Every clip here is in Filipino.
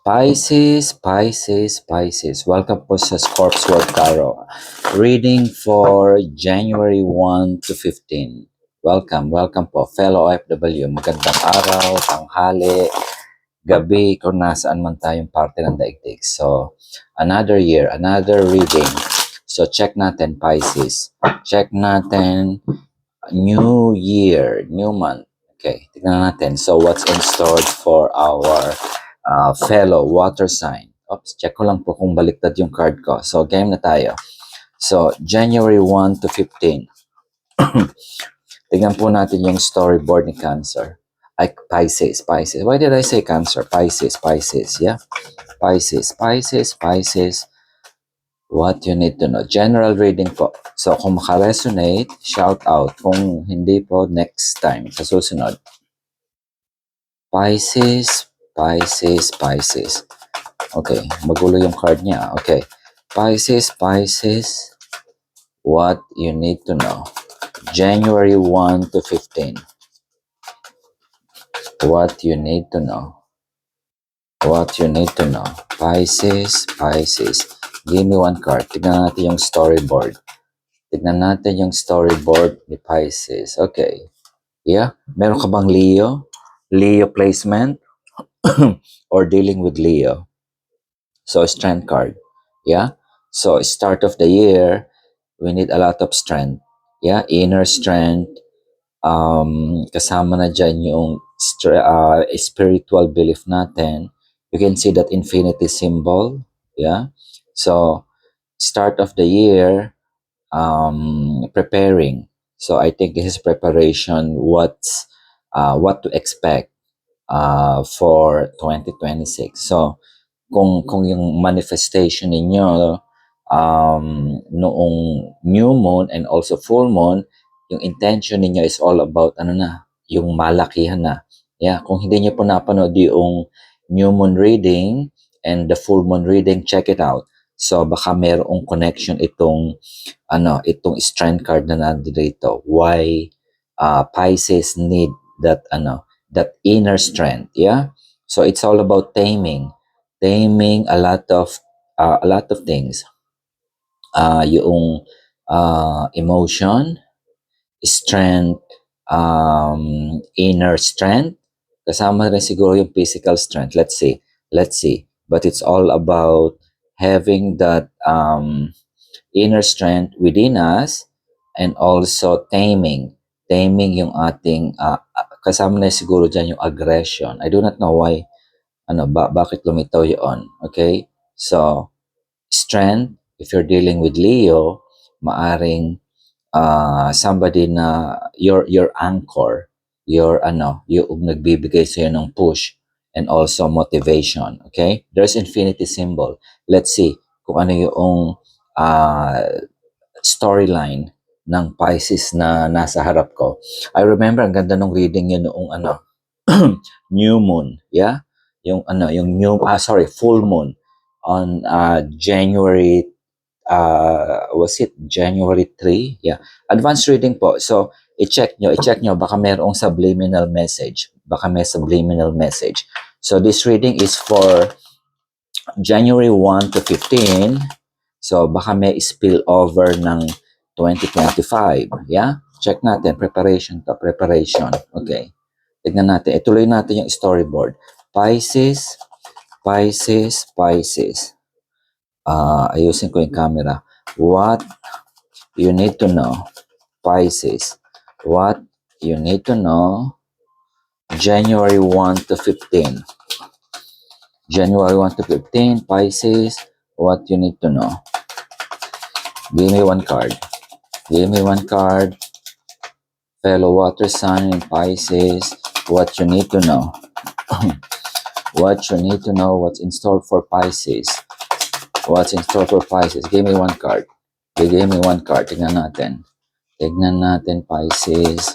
Pisces, Pisces, Pisces. Welcome po sa Scorp's World Tarot. Reading for January 1 to 15. Welcome po. Fellow OFW, magandang araw, tanghali, gabi, kung nasaan man tayong parte ng daigdig. So, another year, another reading. So, check natin, Pisces. Check natin, new year, new month. Okay, tignan natin. So, what's in store for our fellow water sign? Oops, check ko lang po kung baliktad yung card ko. So, game na tayo. So, January 1 to 15. Tignan po natin yung storyboard ni Cancer. Ay, Pisces, Pisces. Why did I say Cancer? Pisces, Pisces, yeah? Pisces, Pisces, Pisces. What you need to know. General reading po. So, kung makaresonate, shout out. Kung hindi po, next time, sa susunod. Pisces, Pisces, Pisces. Okay, magulo yung card niya. Okay. Pisces, Pisces. What you need to know. January 1 to 15. What you need to know. What you need to know. Pisces, Pisces. Give me one card. Tignan natin yung storyboard. Tignan natin yung storyboard ni Pisces. Okay. Yeah? Meron ka bang Leo? Leo placement? Or dealing with Leo? So, strength card. Yeah? So, start of the year, we need a lot of strength. Yeah? Inner strength. Kasama na dyan yung spiritual belief natin. You can see that infinity symbol. Yeah? So, start of the year, preparing. So, I think this is preparation, what to expect for 2026. So, kung yung manifestation ninyo noong new moon and also full moon, yung intention ninyo is all about ano na, yung malakihan na. Yeah, kung hindi niyo po napanood yung new moon reading and the full moon reading, check it out. So baka merong connection itong strength card na nandito. Why Pisces need that inner strength, yeah? So it's all about taming a lot of things. Yung emotion, strength, inner strength, kasama rin siguro yung physical strength. Let's see. But it's all about having that inner strength within us and also taming yung ating kasama na siguro dyan yung aggression. I do not know why bakit lumitaw yun. Okay? So, strength, if you're dealing with Leo, maaring somebody na your anchor, yung nagbibigay sa'yo ng push and also motivation. Okay? There's infinity symbol. Let's see kung ano yung storyline ng Pisces na nasa harap ko. I remember, ang ganda ng reading yun noong new moon, yeah? Yung full moon on January was it January 3? Yeah. Advanced reading po. So, i-check nyo baka merong subliminal message. Baka may subliminal message. So, this reading is for January 1 to 15. So, baka may spill over ng 2025. Yeah? Check natin. Preparation. Okay. Tignan natin. Ituloy natin yung storyboard. Pisces. Ayusin ko yung camera. What you need to know. Pisces. What you need to know. January 1 to 15. January 1 to 15. Pisces. What you need to know. Give me one card. Fellow water sign in Pisces. What you need to know. What you need to know. What's in store for Pisces. Give me one card. Tignan natin, Pisces.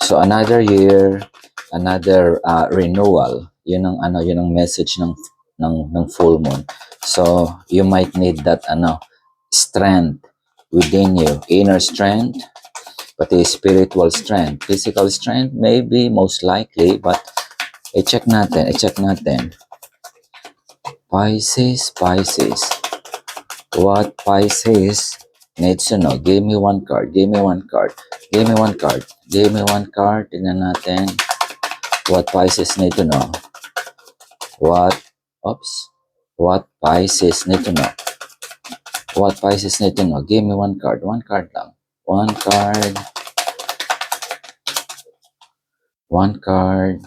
So, another year, another renewal. Yun ang message ng full moon. So, you might need that strength within you. Inner strength, pati spiritual strength. Physical strength, maybe, most likely, but I-check natin. Pisces. What Pisces needs to know? Give me one card. Tingnan natin. What Pisces need to know? What Pisces need to know? Give me one card. One card lang. One card. One card.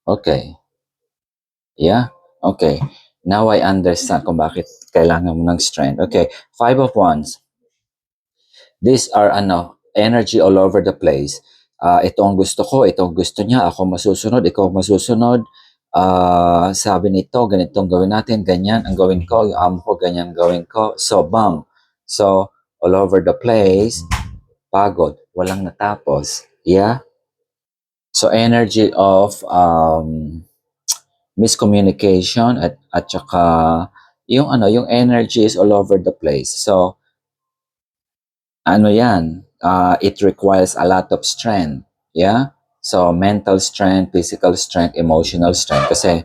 Okay. Yeah? Okay. Now I understand kung bakit kailangan mo ng strength. Okay. 5 of Wands. These are energy all over the place. Ito ang gusto ko, ito ang gusto niya, ako masusunod, ikaw masusunod. Sabi nito, ganitong gawin natin, ganyan ang gawin ko, yung amo ko, ganyan gawin ko. So, bang. So, all over the place, pagod, walang natapos. Yeah? So, energy of miscommunication at saka yung energy is all over the place. So, it requires a lot of strength. Yeah? So, mental strength, physical strength, emotional strength. Kasi,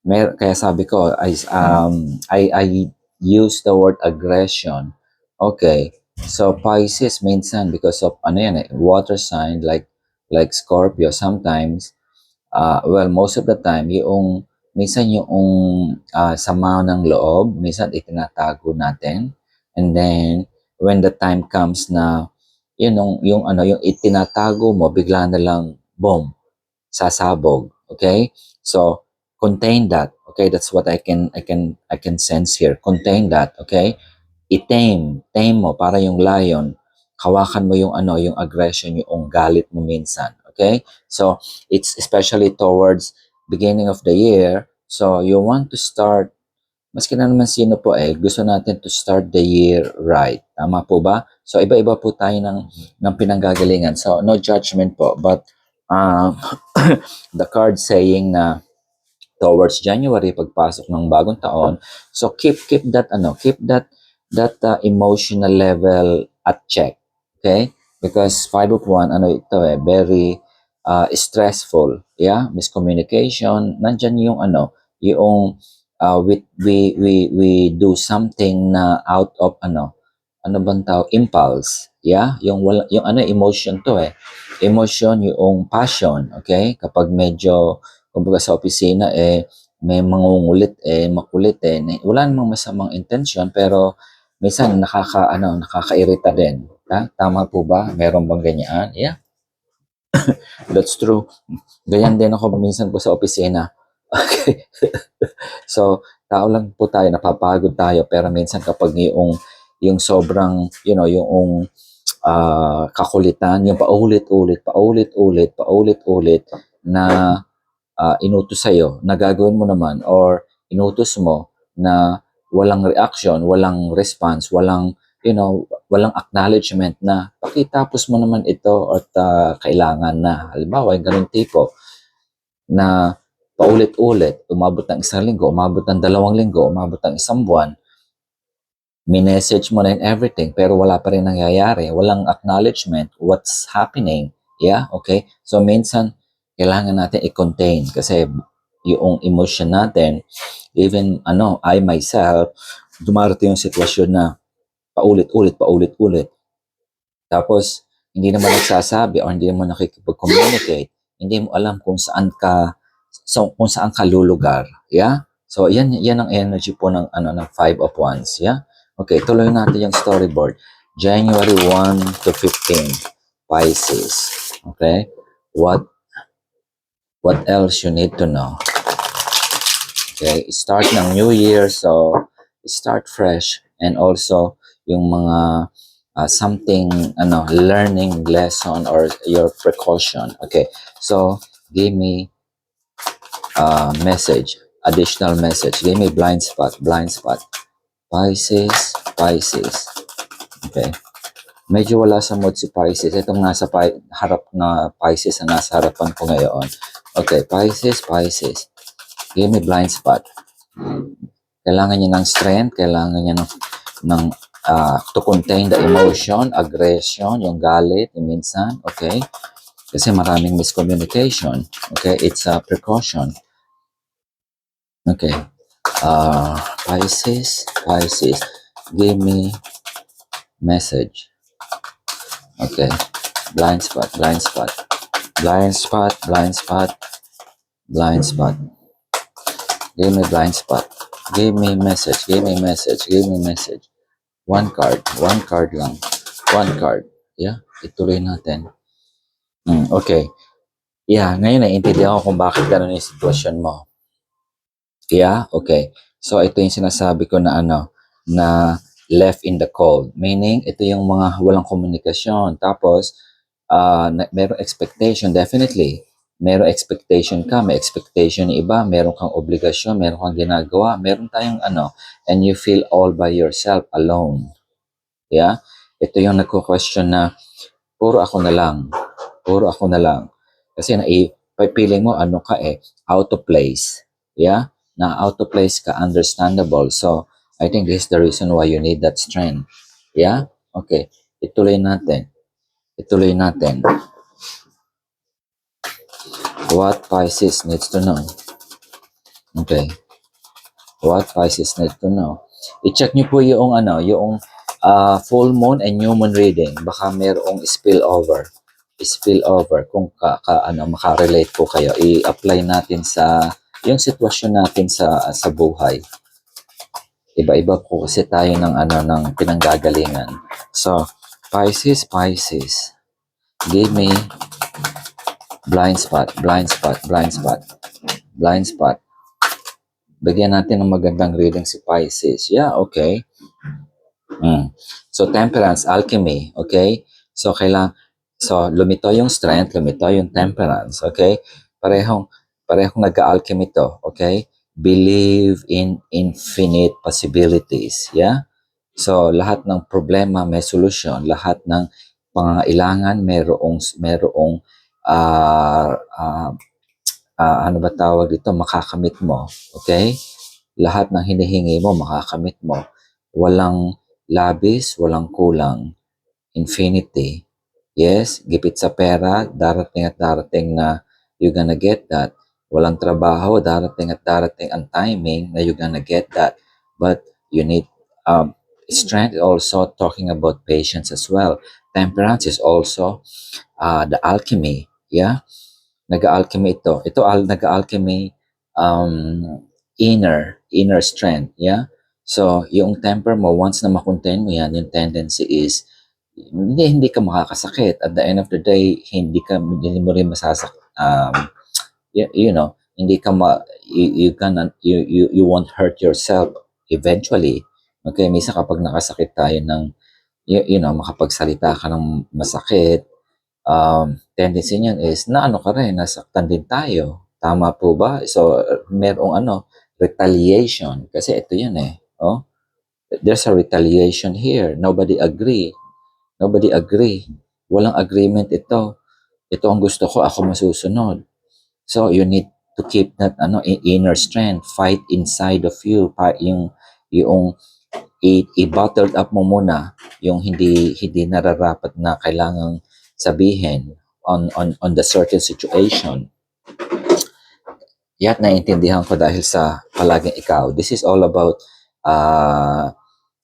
kaya sabi ko, I use the word aggression. Okay. So, Pisces minsan because of, water sign, like Scorpio, sometimes, most of the time, minsan yung sama ng loob, minsan itinatago natin. And then, when the time comes na, yung itinatago mo, bigla na lang, boom, sasabog. Okay? So, contain that. Okay? That's what I can sense here. Contain that. Okay? Tame mo, para yung lion, hawakan mo yung aggression, yung galit mo minsan. Okay? So, it's especially towards beginning of the year. So, you want to start, maski na naman sino po gusto natin to start the year right. Tama po ba? So, iba-iba po tayo ng pinanggagalingan. So, no judgment po. But, the card saying na towards January, pagpasok ng bagong taon, so keep that emotional level at check. Okay? Because 5 of 1, very stressful. Yeah? Miscommunication. Nandyan yung we do something na out of bang tawag? Impulse. Yeah? Yung emotion to Emotion, yung passion. Okay? Kapag medyo, kumbaga sa opisina, may mangungulit, makulit, wala namang masamang intention, pero minsan nakakairita din. Tama po ba? Meron bang ganyan? Yeah. That's true. Ganyan din ako minsan po sa opisina. Okay. So, tao lang po tayo, napapagod tayo, pero minsan kapag yung sobrang, yung kakulitan, yung paulit-ulit na inutos sa'yo, na gagawin mo naman, or inutos mo na walang reaction, walang response, walang acknowledgement na pakitapos mo naman ito at kailangan na. Halimbawa, yung ganun tipo na paulit-ulit, umabot ng 1 linggo, umabot ng 2 linggo, umabot ng 1 buwan, minessage mo na and everything, pero wala pa rin nangyayari, walang acknowledgement, what's happening. Yeah, okay? So, minsan, kailangan natin i-contain kasi yung emotion natin, even, I myself, dumarating yung sitwasyon na paulit-ulit. Tapos, hindi naman nagsasabi o hindi naman nakikipag-communicate, hindi mo alam kung saan ka lulugar. Yeah? So, yan ang energy po ng 5 of Wands. Yeah? Okay, tuloy natin yung storyboard. January 1 to 15, Pisces. Okay? What else you need to know? Okay, start ng new year, so start fresh, and also yung mga something learning lesson or your precaution. Okay, so give me message, additional message. Give me blind spot. Pisces. Okay. Medyo wala sa mood si Pisces. Itong nasa harap na Pisces na nasa harapan ko ngayon. Okay, Pisces. Give me blind spot. Kailangan niya ng strength, kailangan niya ng to contain the emotion, aggression, yung galit, yung minsan, okay? Kasi maraming miscommunication, okay? It's a precaution. Okay. Pisces, give me message. Okay. Blind spot. Give me blind spot. Give me message. One card lang. One card. Yeah, ituloy natin. Okay. Yeah, ngayon naiintindihan ko kung bakit gano'n yung sitwasyon mo. Yeah, okay. So ito yung sinasabi ko na na left in the cold. Meaning, ito yung mga walang komunikasyon. Tapos, merong expectation, definitely. Merong expectation ka, may expectation ng iba, meron kang obligasyon, meron kang ginagawa, meron tayong and you feel all by yourself, alone. Yeah? Ito yung nagko-question na, puro ako na lang. Kasi feeling mo, out of place. Yeah? Na out of place ka, understandable. So, I think this is the reason why you need that strength. Yeah? Okay. Ituloy natin. What Pisces needs to know. Okay. What Pisces needs to know. I-check nyo po yung full moon and new moon reading. Baka mayroong spillover kung makarelate po kayo. I-apply natin sa yung sitwasyon natin sa buhay. Iba-iba po kasi tayo ng pinanggagalingan. So, Pisces, give me blind spot. Bigyan natin ng magandang reading si Pisces. Yeah, okay. So, temperance, alchemy, okay? So, lumito yung strength, lumito yung temperance, okay? Parehong nag-alchemy to, okay? Believe in infinite possibilities, yeah? So, lahat ng problema may solusyon, lahat ng pangangailangan merong ano ba tawag dito, makakamit mo, okay? Lahat ng hinihingi mo, makakamit mo. Walang labis, walang kulang. Infinity. Yes, gipit sa pera, darating at darating na you're gonna get that. Walang trabaho, darating at darating ang timing na you're gonna get that. But you need strength, also talking about patience as well. Temperance is also the alchemy. Yeah? Nag-alchemy ito. Nag-alchemy inner strength. Yeah? So, yung temper mo, once na makontain mo yan, yung tendency is, hindi ka makakasakit. At the end of the day, hindi mo rin masasak, hindi ka you won't hurt yourself eventually. Okay, minsan kapag nakasakit tayo ng, makapagsalita ka ng masakit, tendency niyan is ka rin, nasaktan din tayo. Tama po ba? So, merong retaliation. Kasi ito yan oh. There's a retaliation here. Nobody agree. Walang agreement ito. Ito ang gusto ko, ako masusunod. So, you need to keep that inner strength, fight inside of you, yung i-bottled up mo muna yung hindi nararapat na kailangang sabihin on the certain situation. Yan naiintindihan ko dahil sa palaging ikaw. This is all about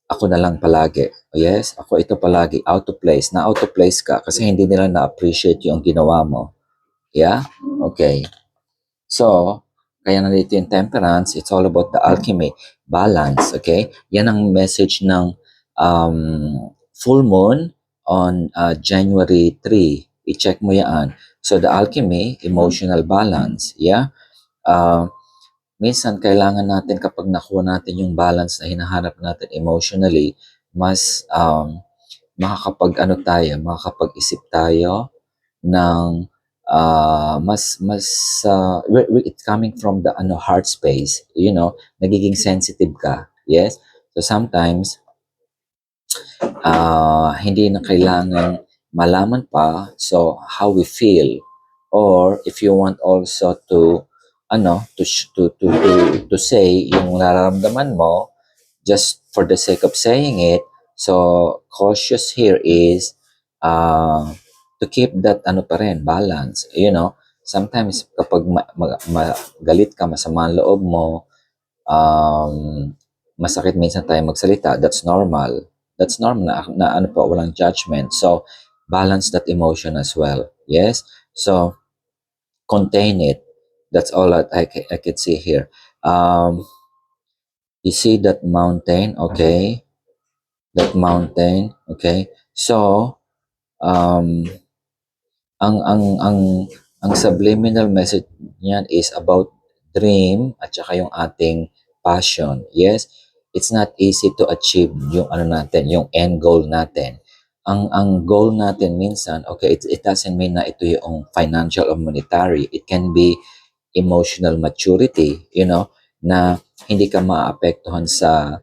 ako na lang palagi. Yes, ako ito palagi, out of place. Na out of place ka kasi hindi nila na-appreciate yung ginawa mo. Yeah? Okay. So, kaya nandito yung temperance, it's all about the alchemy, balance, okay? Yan ang message ng full moon on January 3. I-check mo yan. So, the alchemy, emotional balance, yeah? Minsan, kailangan natin kapag nakuha natin yung balance na hinahanap natin emotionally, mas makakapag-isip tayo ng it's coming from the heart space, nagiging sensitive ka. Yes, so sometimes hindi na kailangan malaman pa so how we feel, or if you want also to to say yung nararamdaman mo just for the sake of saying it. So cautious here is to keep that pa rin, balance. Sometimes kapag galit ka, masama ang loob mo, um, masakit minsan tayo magsalita, that's normal. That's normal na walang judgment. So balance that emotion as well. Yes? So contain it. That's all that I could see here. You see that mountain, okay? That mountain, okay? So, um, ang subliminal message niyan is about dream at saka yung ating passion. Yes, it's not easy to achieve yung natin, yung end goal natin. Ang goal natin minsan, okay, it doesn't mean na ito yung financial or monetary. It can be emotional maturity, na hindi ka maapektuhan sa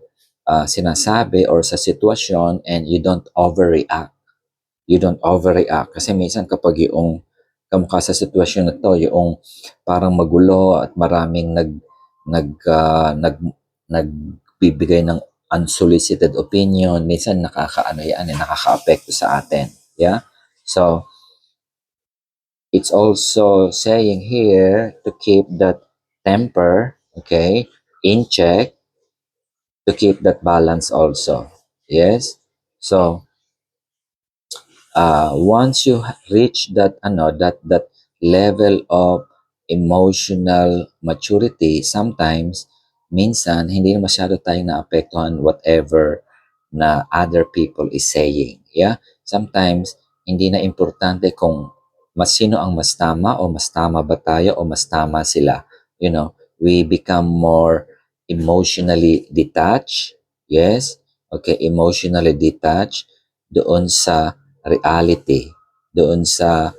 sinasabi or sa sitwasyon and you don't overreact kasi minsan kapag yung kamukha sa sitwasyon na to, yung parang magulo at maraming nag ah, nag nagbibigay ng unsolicited opinion, minsan nakakaapekto sa atin. Yeah? So, it's also saying here to keep that temper, okay, in check, to keep that balance also. Yes? So, once you reach that level of emotional maturity, sometimes minsan hindi na masyado tayong naapektuhan whatever na other people is saying. Yeah? Sometimes hindi na importante kung sino ang mas tama o mas tama ba tayo o mas tama sila. We become more emotionally detached. Yes? Okay, emotionally detached doon sa reality, doon sa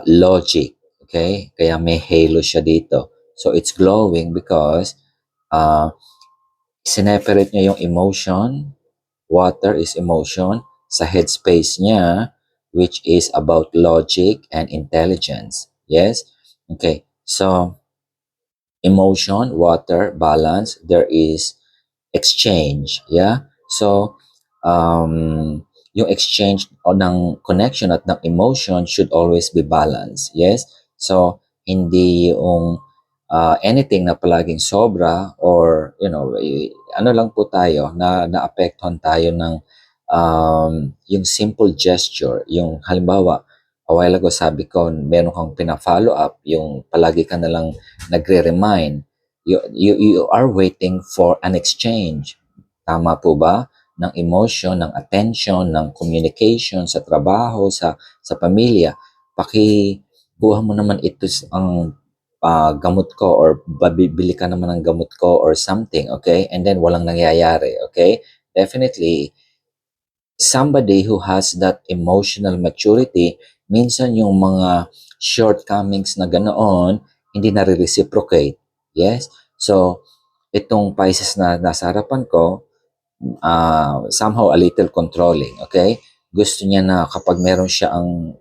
logic. Okay? Kaya may halo siya dito. So it's glowing because uh, sineperate niya yung emotion. Water is emotion sa headspace niya, which is about logic and intelligence. Yes? Okay. So emotion, water, balance, there is exchange. Yeah? So, yung exchange ng connection at ng emotion should always be balanced. Yes? So, hindi yung anything na palaging sobra or, ano lang po tayo, na naapektuhan tayo ng yung simple gesture. Yung halimbawa, a while ago sabi ko, meron kang pina-follow up, yung palagi ka na lang nagre-remind, you are waiting for an exchange. Tama po ba? Ng emotion, ng attention, ng communication sa trabaho, sa pamilya. Kuha mo naman ito ang gamot ko or bibili ka naman ng gamot ko or something, okay? And then walang nangyayari, okay? Definitely, somebody who has that emotional maturity, minsan yung mga shortcomings na ganoon, hindi na-reciprocate. Yes? So, itong Pisces na nasa harapan ko, somehow a little controlling, okay? Gusto niya na kapag meron siya ang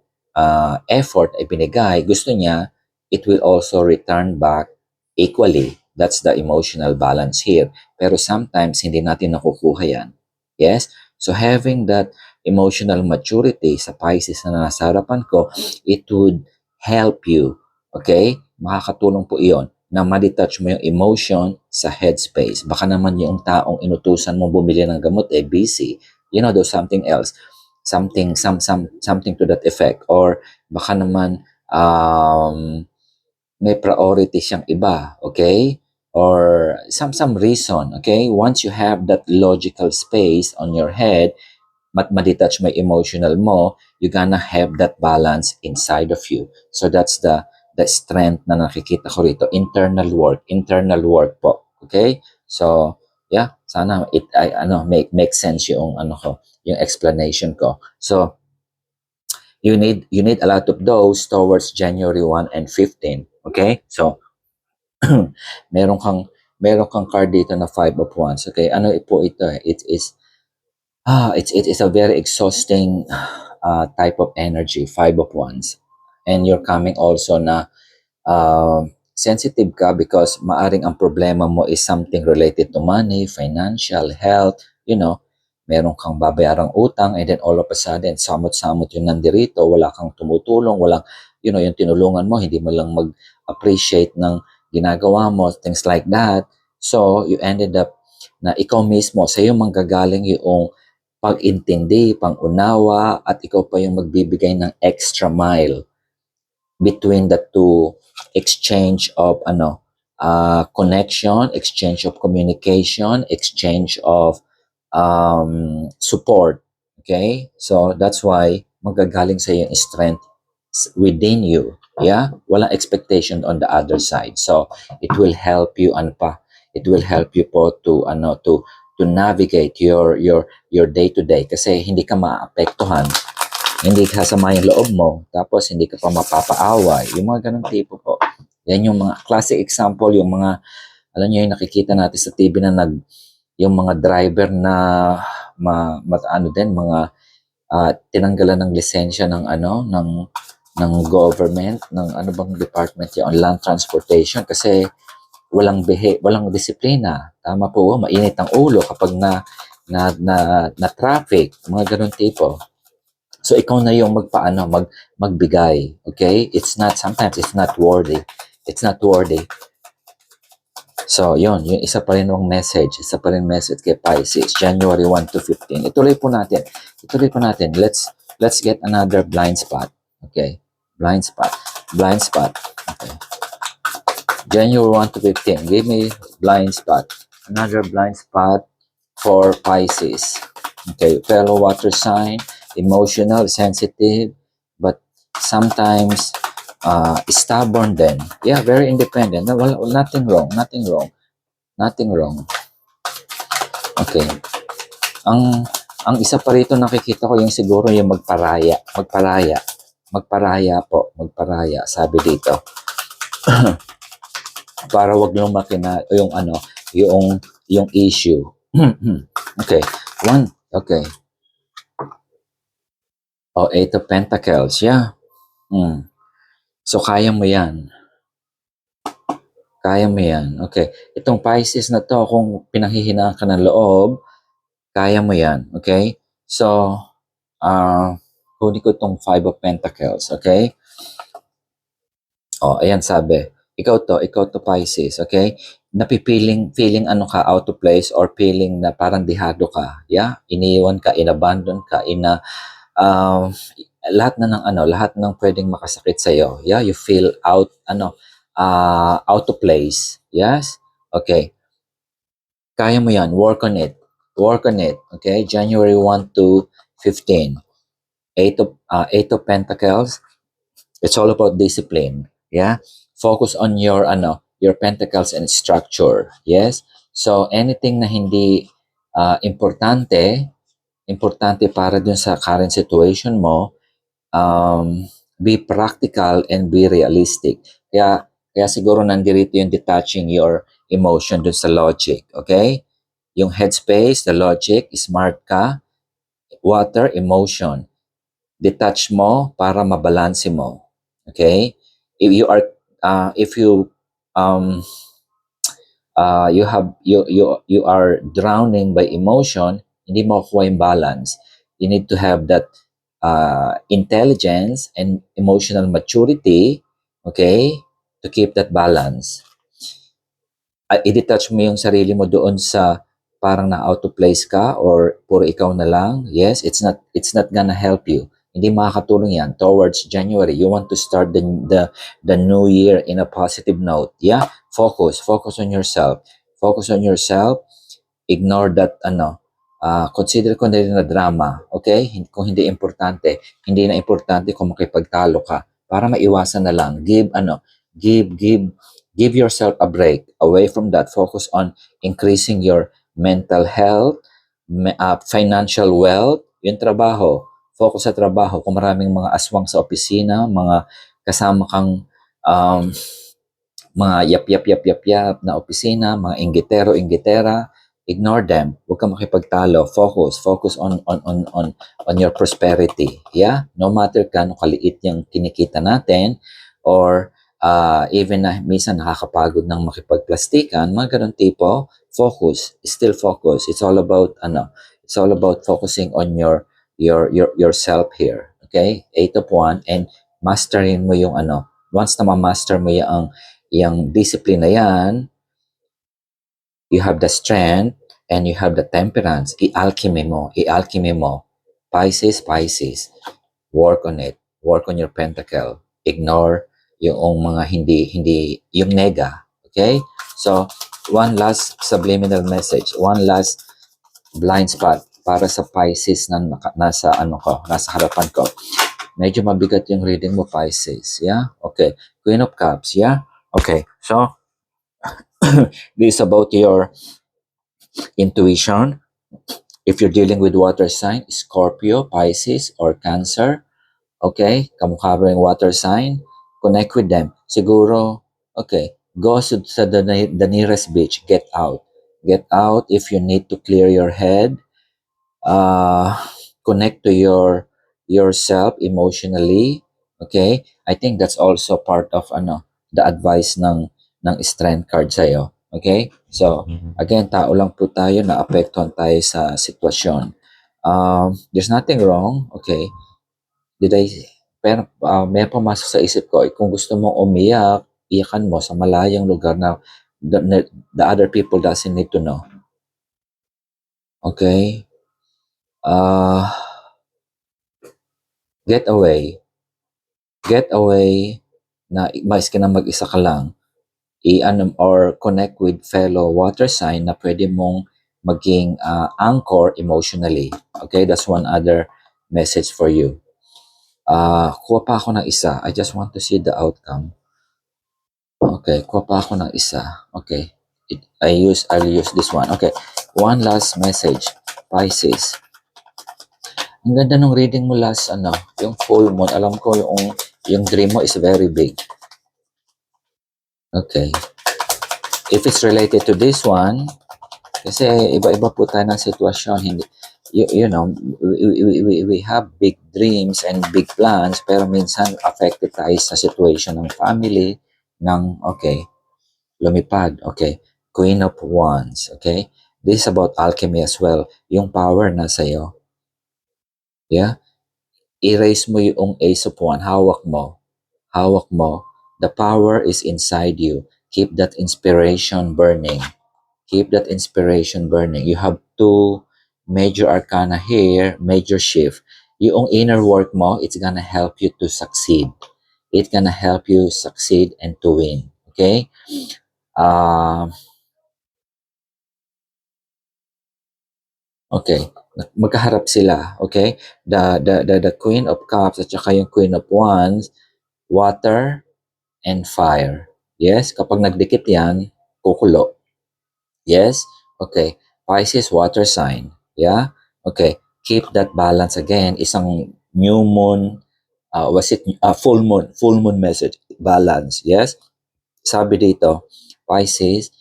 effort ay binigay, gusto niya, it will also return back equally. That's the emotional balance here. Pero sometimes, hindi natin nakukuha yan. Yes? So having that emotional maturity sa Pisces na nasa harapan ko, it would help you. Okay? Makakatulong po iyon na ma-detach mo yung emotion sa headspace. Baka naman yung taong inutusan mo bumili ng gamot busy. Do something else. Something to that effect. Or baka naman may priority siyang iba. Okay? Or some reason. Okay? Once you have that logical space on your head, ma-detach mo emotional mo, you're gonna have that balance inside of you. So that's the strength na nakikita ko rito. Internal work po. Okay? So, yeah, sana make sense yung yung explanation ko. So, you need a lot of those towards January 1 and 15. Okay? So, meron kang card dito na 5 of Wands. Okay? Ano po ito? It is a very exhausting type of energy, 5 of Wands. And you're coming also na sensitive ka because maaring ang problema mo is something related to money, financial, health, meron kang babayarang utang and then all of a sudden, samot-samot yung nandirito, wala kang tumutulong, walang, yung tinulungan mo, hindi mo lang mag-appreciate ng ginagawa mo, things like that. So, you ended up na ikaw mismo, sa iyo manggagaling yung pag-intindi, pang-unawa, at ikaw pa yung magbibigay ng extra mile between the two, exchange of connection, exchange of communication, exchange of support. Okay? So that's why magagaling sa yung strength within you. Yeah? Walang expectation on the other side. So it will help you it will help you po to navigate your day to day kasi hindi ka maapektuhan, hindi kasama yung loob mo, tapos hindi ka pa mapapaaway. Yung mga ganong tipo po. Yan yung mga classic example, yung mga, alam nyo yung nakikita natin sa TV na yung mga driver na mga tinanggalan ng lisensya ng government, ng ano bang department yan, land transportation kasi walang disiplina. Tama po, mainit ang ulo kapag na traffic, mga ganun tipo. So ikaw na yung magbigay, okay? Sometimes it's not worthy. It's not worthy. So, yung isa pa rin ng message. Isa pa rin message kay Pisces, January 1 to 15. Ituloy po natin. Let's get another blind spot. Okay? Blind spot. Okay. January 1 to 15. Give me blind spot. Another blind spot for Pisces. Okay, fellow water sign, emotional, sensitive, but sometimes stubborn din. Yeah, very independent. No, nothing wrong. Okay. Ang isa pa rito nakikita ko yung siguro yung magparaya. Sabi dito. Para wag lumaki na yung issue. Okay. Okay. Oh, 8 of Pentacles. Yeah. So, kaya mo yan. Okay. Itong Pisces na to, kung pinanghihinaan ka ng loob, kaya mo yan. Okay? So, kunin ko itong 5 of Pentacles. Okay? Oh, ayan sabi. Ikaw to Pisces. Okay? Feeling out of place or feeling na parang dihado ka. Yeah? Iniwan ka, inabandon ka, lahat ng pwedeng makasakit sa iyo. Yeah, you feel out of place. Yes? Okay. Kaya mo 'yan. Work on it. Okay? January 1 to 15. 8 of Pentacles. It's all about discipline. Yeah? Focus on your pentacles and structure. Yes? So anything na hindi importante para dun sa current situation mo, be practical and be realistic. Kaya siguro nandirito yung detaching your emotion dun sa logic. Okay? Yung headspace, the logic, smart ka. Water, emotion. Detach mo para mabalanse mo. Okay? If you are you are drowning by emotion, hindi mo makukuha yung balance. You need to have that intelligence and emotional maturity, okay, to keep that balance. I-detach mo yung sarili mo doon sa parang na out of place ka or puro ikaw na lang. Yes, it's not gonna help you. Hindi makakatulong yan towards January. You want to start the new year in a positive note. Yeah, focus on yourself. Ignore that consider ko na rin na drama, okay? Kung hindi importante kung makipagtalo ka para maiwasan na lang. Give yourself a break. Away from that, focus on increasing your mental health, financial wealth, yung trabaho. Focus sa trabaho. Kung maraming mga aswang sa opisina, mga kasama kang mga yap na opisina, mga inggitera, ignore them. Huwag kang makipagtalo. Focus on your prosperity. Yeah? No matter kano kaliit yung kinikita natin or even na minsan nakakapagod ng makipagplastikan, mga ganun tipo, focus, still focus. It's all about it's all about focusing on yourself here. Okay? 8 of 1 and masterin mo yung once na ma-master mo yung discipline na yan, you have the strength and you have the temperance, i-alchemy mo. Pisces, work on it. Work on your pentacle. Ignore yung mga hindi yung nega. Okay? So, one last subliminal message, one last blind spot para sa Pisces na nasa harapan ko. Medyo mabigat yung reading mo, Pisces. Yeah? Okay. Queen of Cups. Yeah? Okay. So, this is about your intuition. If you're dealing with water sign, Scorpio, Pisces, or Cancer, okay, kamukha ba yung water sign, connect with them. Siguro, okay, go sa the nearest beach, get out. Get out if you need to clear your head. Connect to yourself emotionally. Okay? I think that's also part of the advice ng strength card sa'yo. Okay? So, again, tao lang po tayo, naapektuhan tayo sa sitwasyon. There's nothing wrong. Okay? Pero may pumasok sa isip ko, kung gusto mong umiyak, iyakan mo sa malayong lugar na the other people doesn't need to know. Okay? Get away. Get away na maski na mag-isa ka lang. Or connect with fellow water sign na pwede mong maging anchor emotionally. Okay? That's one other message for you. Kuha pa ako ng isa. I just want to see the outcome. Okay, kuha pa ako ng isa. Okay. I'll use this one. Okay. One last message. Pisces. Ang ganda ng reading mo last, yung full moon. Alam ko yung dream mo is very big. Okay. If it's related to this one, kasi iba-iba po tayo ng sitwasyon. Hindi, you know, we have big dreams and big plans, pero minsan affected tayo sa situation ng family, lumipad. Okay. Queen of Wands. Okay. This is about alchemy as well. Yung power na sa'yo. Yeah? Erase mo yung Ace of Wands. Hawak mo. The power is inside you. Keep that inspiration burning. You have 2 major arcana here, major shift. Yung inner work mo, it's gonna help you to succeed. It's gonna help you succeed and to win. Okay? Okay. Magkaharap sila. Okay? The Queen of Cups at saka yung Queen of Wands, water and fire. Yes? Kapag nagdikit yan, kukulo. Yes? Okay. Pisces, water sign. Yeah? Okay. Keep that balance again. Isang new moon, full moon message. Balance. Yes? Sabi dito, Pisces,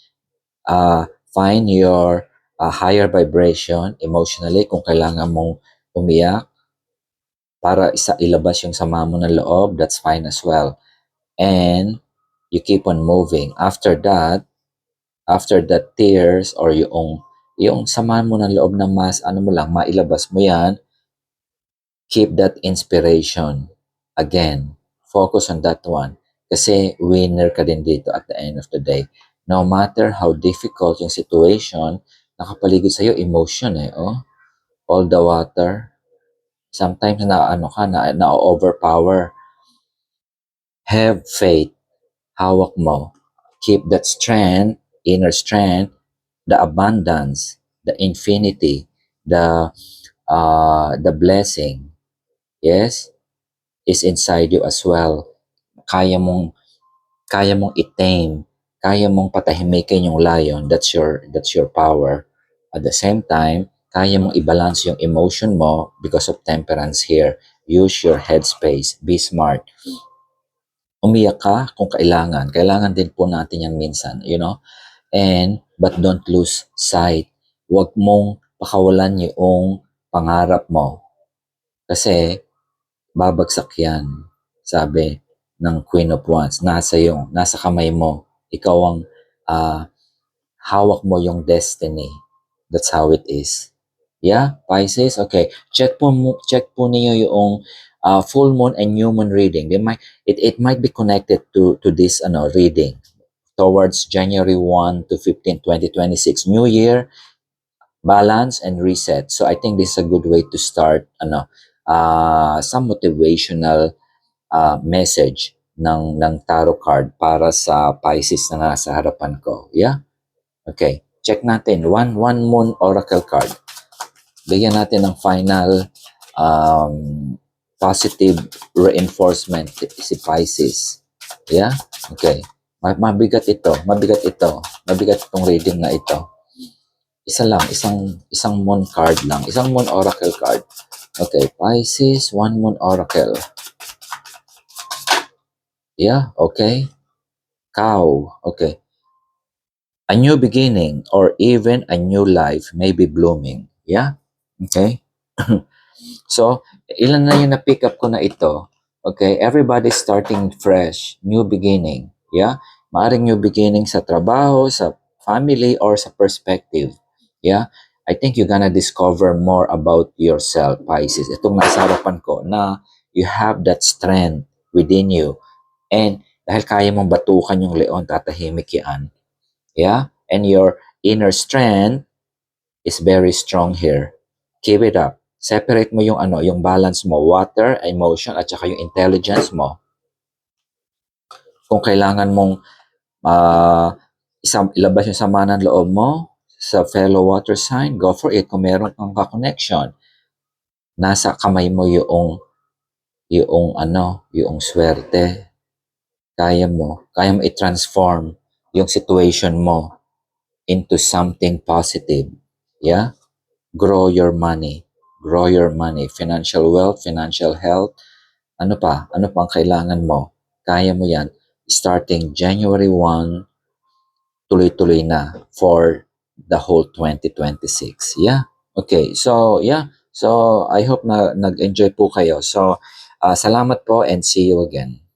find your higher vibration emotionally kung kailangan mong umiyak para ilabas yung sama mo ng loob, that's fine as well. And you keep on moving. After that tears or yung sama mo ng loob na mailabas mo yan, keep that inspiration. Again, focus on that one. Kasi winner ka din dito at the end of the day. No matter how difficult yung situation, nakapaligid sa'yo emotion all the water. Sometimes na-overpower. Have faith. Hawak mo. Keep that strength, inner strength, the abundance, the infinity, the blessing, yes, is inside you as well. Kaya mong i-tame, kaya mong patahimikin yung lion. That's your power. At the same time, kaya mong i-balance yung emotion mo because of temperance here. Use your headspace. Be smart. Umiyak ka kung kailangan. Kailangan din po natin yan minsan, but don't lose sight. Huwag mong pakawalan yung pangarap mo. Kasi babagsak yan. Sabi ng Queen of Wands. Nasa kamay mo. Ikaw ang hawak mo yung destiny. That's how it is. Yeah, Pisces. Okay. Check po niyo yung full moon and new moon reading. It might be connected to this reading towards January 1 to 15, 2026. New year, balance and reset. So I think this is a good way to start some motivational message ng tarot card para sa Pisces na nasa harapan ko. Yeah? Okay. Check natin. One moon oracle card. Bigyan natin ng final positive reinforcement si Pisces. Yeah? Okay. Mabigat ito. Mabigat itong reading na ito. Isa lang, isang moon card lang. Isang moon oracle card. Okay, Pisces, one moon oracle. Yeah, okay. Cow, okay. A new beginning or even a new life may be blooming. Yeah, okay. So, ilan na yung na-pick up ko na ito. Okay, everybody's starting fresh, new beginning. Yeah, maaring new beginning sa trabaho, sa family, or sa perspective. Yeah, I think you're gonna discover more about yourself, Pisces. Itong nasa harapan ko na you have that strength within you. And dahil kaya mong batukan yung leon, tatahimik yan. Yeah, and your inner strength is very strong here. Keep it up. Separate mo yung balance mo, water, emotion, at saka yung intelligence mo. Kung kailangan mong ilabas yung sama ng loob mo sa fellow water sign, go for it. Kung meron kang ka-connection, nasa kamay mo yung swerte. Kaya mo i-transform yung situation mo into something positive. Yeah? Grow your money, financial wealth, financial health. Ano pang kailangan mo? Kaya mo yan. Starting January 1, tuloy-tuloy na for the whole 2026. Yeah? Okay, so yeah. So I hope na nag-enjoy po kayo. So salamat po and see you again.